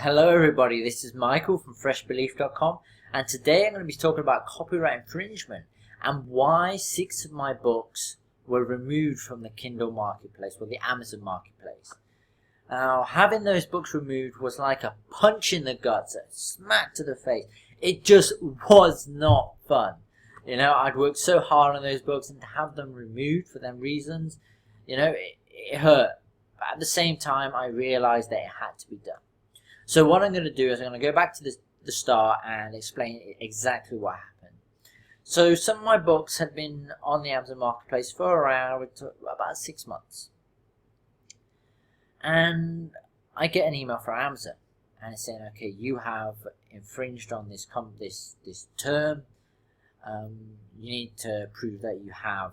Hello everybody, this is Michael from freshbelief.com, and today I'm going to be talking about copyright infringement and why 6 of my books were removed from the Kindle marketplace or the Amazon marketplace. Now, having those books removed was like a punch in the guts, a smack to the face. It just was not fun. I'd worked so hard on those books, and to have them removed for them reasons, it hurt. But at the same time, I realized that it had to be done. So what I'm going to do is I'm going to go back to the start and explain exactly what happened. So some of my books had been on the Amazon marketplace for around about 6 months. And I get an email from Amazon and it's saying, okay, you have infringed on this term. You need to prove that you have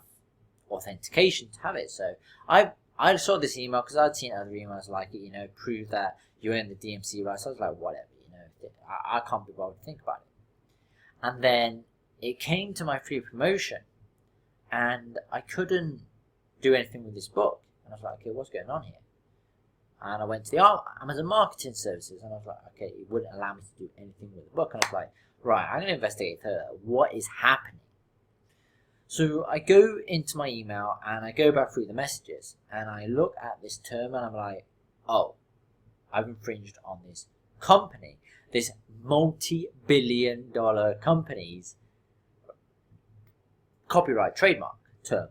authentication to have it. So I saw this email because I'd seen other emails like it, prove that you own the DMC rights. I was like, whatever, I can't be bothered to think about it. And then it came to my free promotion and I couldn't do anything with this book. And I was like, okay, what's going on here? And I went to the Amazon marketing services and I was like, okay, it wouldn't allow me to do anything with the book. And I was like, right, I'm going to investigate further. What is happening? So I go into my email and I go back through the messages and I look at this term and I'm like, oh, I've infringed on this company, this multi-billion-dollar company's copyright trademark term.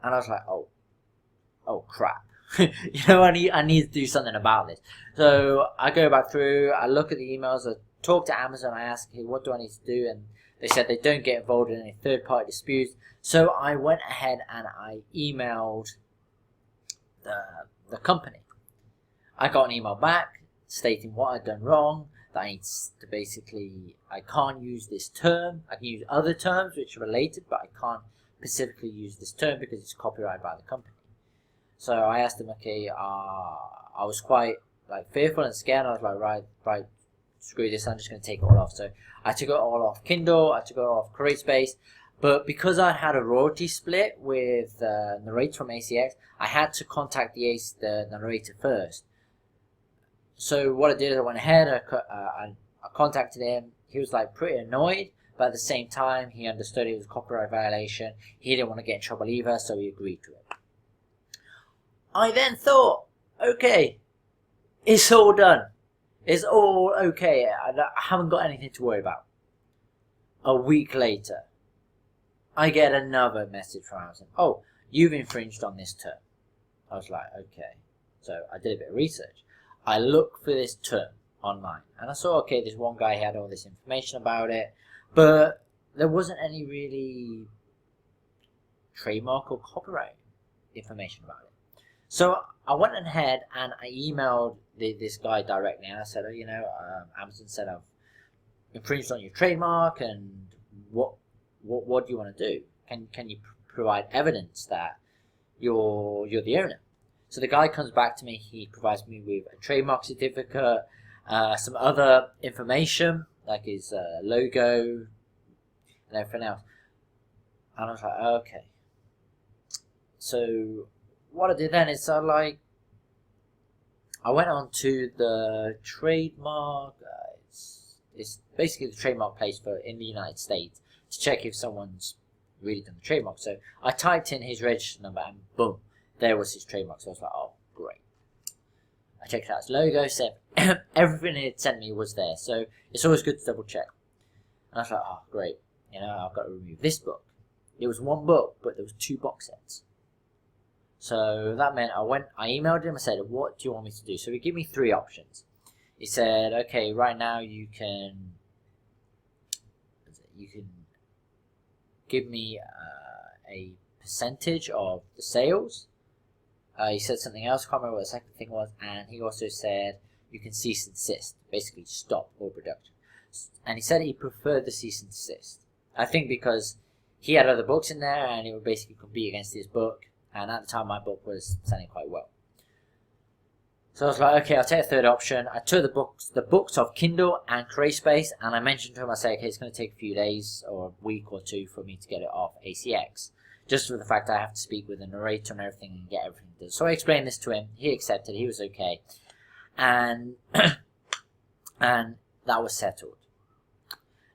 And I was like, oh crap. I need to do something about this. So I go back through, I look at the emails, I talk to Amazon, I ask, hey, what do I need to do? And they said they don't get involved in any third-party disputes. So I went ahead and I emailed the company. I got an email back stating what I'd done wrong, that I need to basically, I can't use this term. I can use other terms which are related, but I can't specifically use this term because it's copyrighted by the company. So I asked them, okay, I was quite fearful and scared. I was like, right, screw this, I'm just going to take it all off. So I took it all off Kindle, I took it all off CreateSpace, but because I had a royalty split with the narrator from ACX, I had to contact the narrator first. So what I did is I went ahead, I contacted him. He was pretty annoyed, but at the same time he understood it was a copyright violation. He didn't want to get in trouble either, so he agreed to it. I then thought, okay, it's all done. It's all okay. I haven't got anything to worry about. A week later, I get another message from Amazon. Oh, you've infringed on this term. I was like, okay. So I did a bit of research. I looked for this term online and I saw, okay, this one guy had all this information about it, but there wasn't any really trademark or copyright information about it. So I went ahead and I emailed this guy directly and I said, Amazon said I've infringed on your trademark, and what do you want to do? Can you provide evidence that you're the owner? So the guy comes back to me, he provides me with a trademark certificate, some other information like his logo and everything else. And I was like, okay. So what I did then is I went on to the trademark, it's basically the trademark place in the United States to check if someone's really done the trademark. So I typed in his register number and boom, there was his trademark. So I was like, oh, great. I checked out his logo, said everything he had sent me was there. So it's always good to double check. And I was like, oh, great. I've got to remove this book. It was one book, but there was 2 box sets. So that meant I emailed him, I said, what do you want me to do? So he gave me 3 options. He said, okay, right now you can give me a percentage of the sales. He said something else, I can't remember what the second thing was, and he also said you can cease and desist, basically stop all production. And he said he preferred the cease and desist. I think because he had other books in there and it would basically compete against his book. And at the time, my book was selling quite well. So I was like, okay, I'll take a third option. I took the books of Kindle and CreateSpace, and I mentioned to him, I said, okay, it's going to take a few days or a week or 2 for me to get it off ACX. Just for the fact I have to speak with the narrator and everything and get everything done. So I explained this to him. He accepted. He was okay. And and that was settled.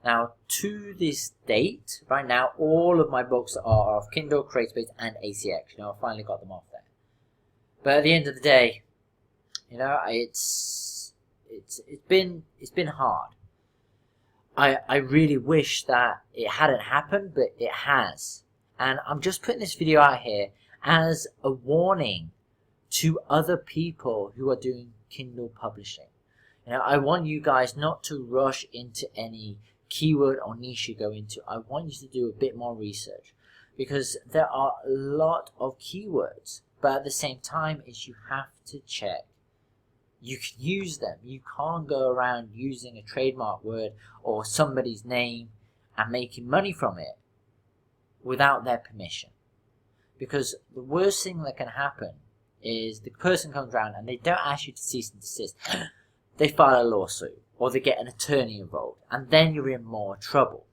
Now, to this date, right now, all of my books are off Kindle, CreateSpace, and ACX. I finally got them off there. But at the end of the day, it's been hard. I really wish that it hadn't happened, but it has. And I'm just putting this video out here as a warning to other people who are doing Kindle publishing. I want you guys not to rush into any keyword or niche you go into. I want you to do a bit more research, because there are a lot of keywords, but at the same time you have to check. You can use them. You can't go around using a trademark word or somebody's name and making money from it without their permission. Because the worst thing that can happen is the person comes around and they don't ask you to cease and desist. They file a lawsuit, or they get an attorney involved, and then you're in more trouble.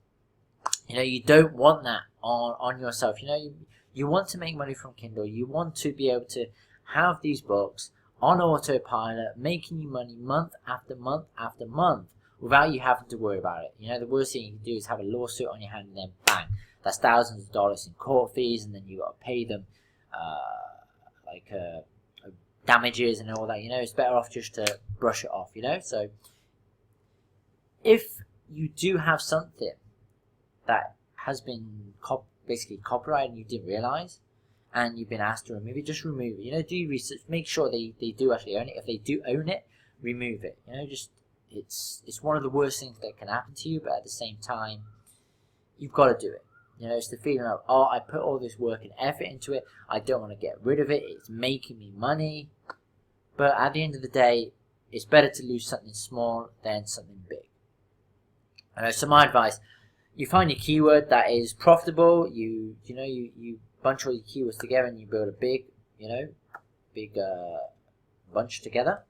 You don't want that on yourself. You want to make money from Kindle. You want to be able to have these books on autopilot, making you money month after month after month without you having to worry about it. The worst thing you can do is have a lawsuit on your hand, and then bang, that's thousands of dollars in court fees, and then you got to pay them damages and all that. It's better off just to brush it off. So if you do have something that has been basically copyrighted and you didn't realize, and you've been asked to remove it, just remove it. Do your research, make sure they do actually own it. If they do own it, remove it. It's one of the worst things that can happen to you, but at the same time, you've got to do it. It's the feeling of, oh, I put all this work and effort into it, I don't want to get rid of it, it's making me money. But at the end of the day, it's better to lose something small than something big. So my advice, you find your keyword that is profitable, you bunch all your keywords together and you build a big bunch together.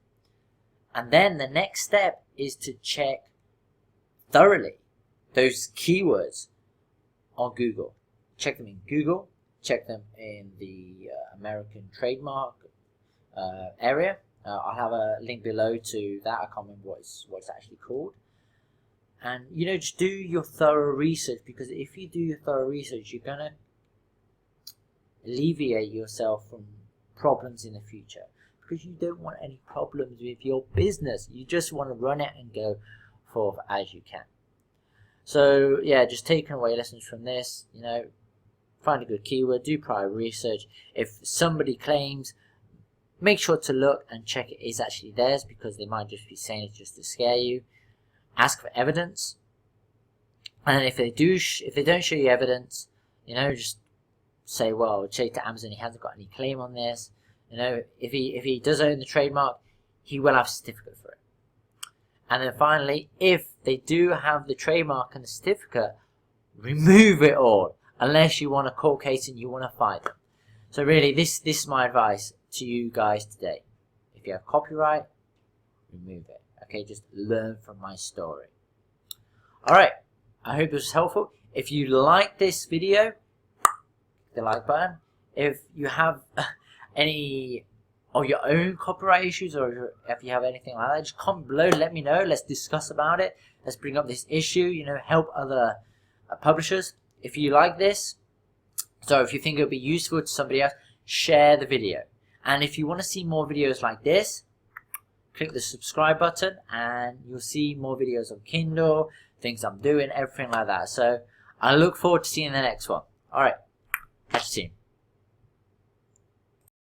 And then the next step is to check thoroughly those keywords on Google. Check them in Google, check them in the American trademark area. I'll have a link below to that. I can't remember what it's actually called. And just do your thorough research, because if you do your thorough research, you're gonna alleviate yourself from problems in the future, because you don't want any problems with your business. You just want to run it and go forth as you can. So yeah, just taking away lessons from this, find a good keyword, do prior research. If somebody claims, make sure to look and check it is actually theirs, because they might just be saying it just to scare you. Ask for evidence, and if they don't show you evidence, just say, well, check to Amazon, he hasn't got any claim on this. If he does own the trademark, he will have a certificate for it. And then finally, if they do have the trademark and the certificate, remove it all, unless you want a court case and you want to fight them. So really, this is my advice to you guys today. If you have copyright, remove it. Okay, just learn from my story. Alright, I hope this was helpful. If you like this video, hit the like button. If you have any of your own copyright issues, or if you have anything like that, just comment below, let me know. Let's discuss about it. Let's bring up this issue, help other publishers. If you like this, so if you think it would be useful to somebody else, share the video. And if you want to see more videos like this, click the subscribe button and you'll see more videos on Kindle, things I'm doing, everything like that. So I look forward to seeing the next one. Alright.